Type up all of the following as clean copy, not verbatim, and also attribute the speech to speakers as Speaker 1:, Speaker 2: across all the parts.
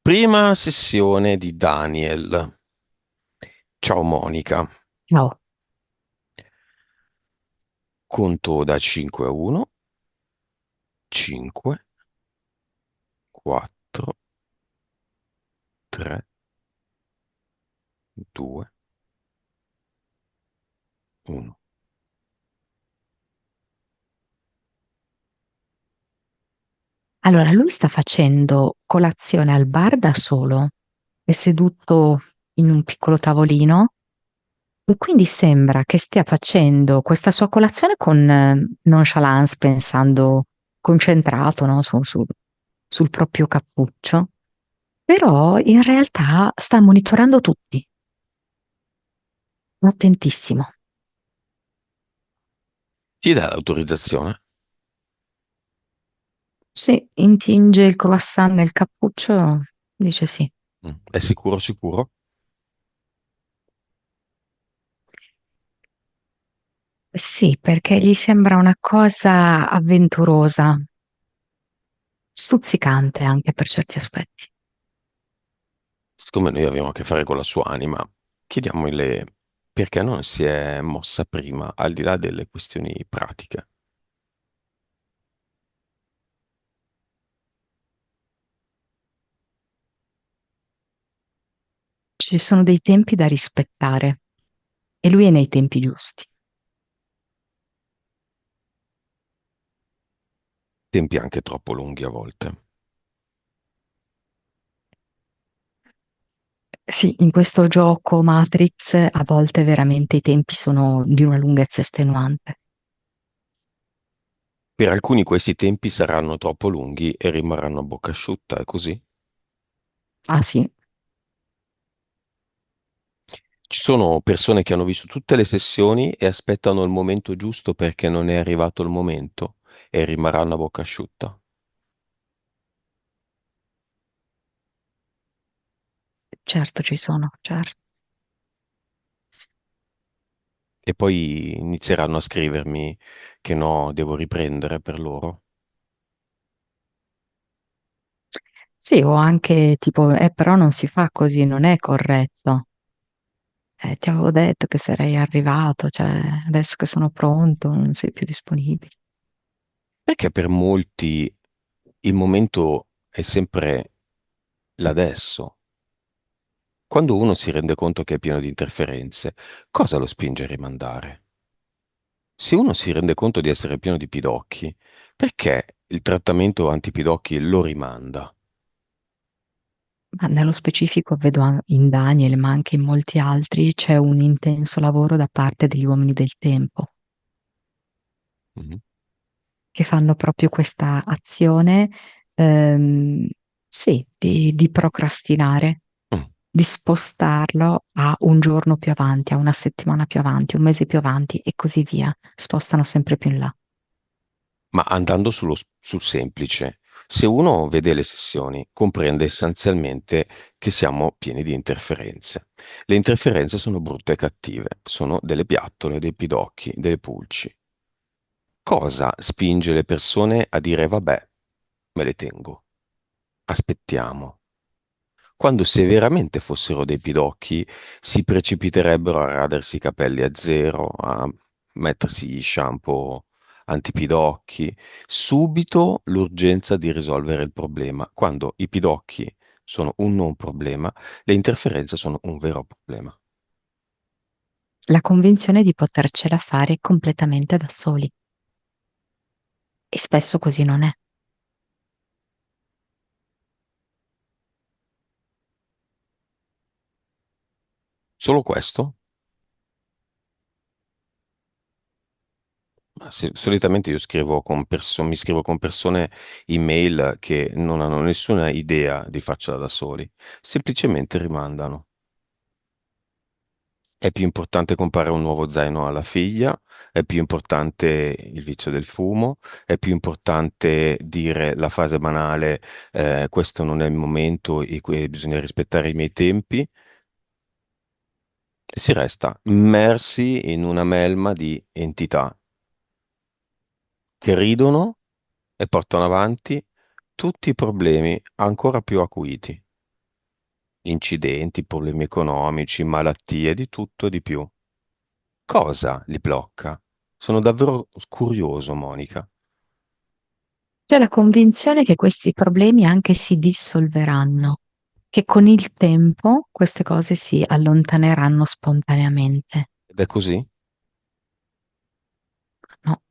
Speaker 1: Prima sessione di Daniel. Ciao Monica.
Speaker 2: No,
Speaker 1: Conto da 5 a 1, 5, 4, 3, 2, 1.
Speaker 2: allora lui sta facendo colazione al bar da solo, è seduto in un piccolo tavolino e quindi sembra che stia facendo questa sua colazione con nonchalance, pensando concentrato, no, sul proprio cappuccio, però in realtà sta monitorando tutti, attentissimo.
Speaker 1: Ti dà l'autorizzazione?
Speaker 2: Se intinge il croissant nel cappuccio, dice sì.
Speaker 1: È sicuro sicuro?
Speaker 2: Sì, perché gli sembra una cosa avventurosa, stuzzicante anche per certi aspetti.
Speaker 1: Siccome noi abbiamo a che fare con la sua anima, chiediamole perché non si è mossa prima, al di là delle questioni pratiche.
Speaker 2: Ci sono dei tempi da rispettare e lui è nei tempi giusti.
Speaker 1: Tempi anche troppo lunghi a volte.
Speaker 2: Sì, in questo gioco Matrix a volte veramente i tempi sono di una lunghezza estenuante.
Speaker 1: Per alcuni questi tempi saranno troppo lunghi e rimarranno a bocca asciutta, è così?
Speaker 2: Ah sì,
Speaker 1: Ci sono persone che hanno visto tutte le sessioni e aspettano il momento giusto perché non è arrivato il momento e rimarranno a bocca asciutta.
Speaker 2: certo ci sono, certo.
Speaker 1: E poi inizieranno a scrivermi che no, devo riprendere per loro.
Speaker 2: Sì, o anche tipo, però non si fa così, non è corretto. Ti avevo detto che sarei arrivato, cioè adesso che sono pronto non sei più disponibile.
Speaker 1: Perché per molti il momento è sempre l'adesso. Quando uno si rende conto che è pieno di interferenze, cosa lo spinge a rimandare? Se uno si rende conto di essere pieno di pidocchi, perché il trattamento antipidocchi lo rimanda?
Speaker 2: Ma nello specifico vedo in Daniel, ma anche in molti altri, c'è un intenso lavoro da parte degli uomini del tempo,
Speaker 1: Mhm.
Speaker 2: che fanno proprio questa azione, ehm, sì, di procrastinare,
Speaker 1: Mm.
Speaker 2: di spostarlo a un giorno più avanti, a una settimana più avanti, un mese più avanti e così via. Spostano sempre più in là.
Speaker 1: Ma andando sul semplice, se uno vede le sessioni, comprende essenzialmente che siamo pieni di interferenze. Le interferenze sono brutte e cattive, sono delle piattole, dei pidocchi, delle pulci. Cosa spinge le persone a dire vabbè, me le tengo, aspettiamo? Quando se veramente fossero dei pidocchi si precipiterebbero a radersi i capelli a zero, a mettersi gli shampoo antipidocchi, subito l'urgenza di risolvere il problema. Quando i pidocchi sono un non problema, le interferenze sono un vero problema.
Speaker 2: La convinzione di potercela fare completamente da soli. E spesso così non è.
Speaker 1: Solo questo? Ma solitamente io scrivo con mi scrivo con persone email che non hanno nessuna idea di farcela da soli, semplicemente rimandano. È più importante comprare un nuovo zaino alla figlia, è più importante il vizio del fumo, è più importante dire la frase banale, questo non è il momento e bisogna rispettare i miei tempi, e si resta immersi in una melma di entità che ridono e portano avanti tutti i problemi ancora più acuiti. Incidenti, problemi economici, malattie, di tutto e di più. Cosa li blocca? Sono davvero curioso, Monica.
Speaker 2: C'è la convinzione che questi problemi anche si dissolveranno, che con il tempo queste cose si allontaneranno spontaneamente.
Speaker 1: Ed è così?
Speaker 2: No,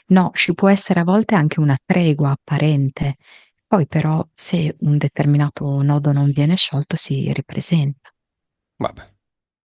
Speaker 2: no, ci può essere a volte anche una tregua apparente, poi però se un determinato nodo non viene sciolto si ripresenta.
Speaker 1: Vabbè.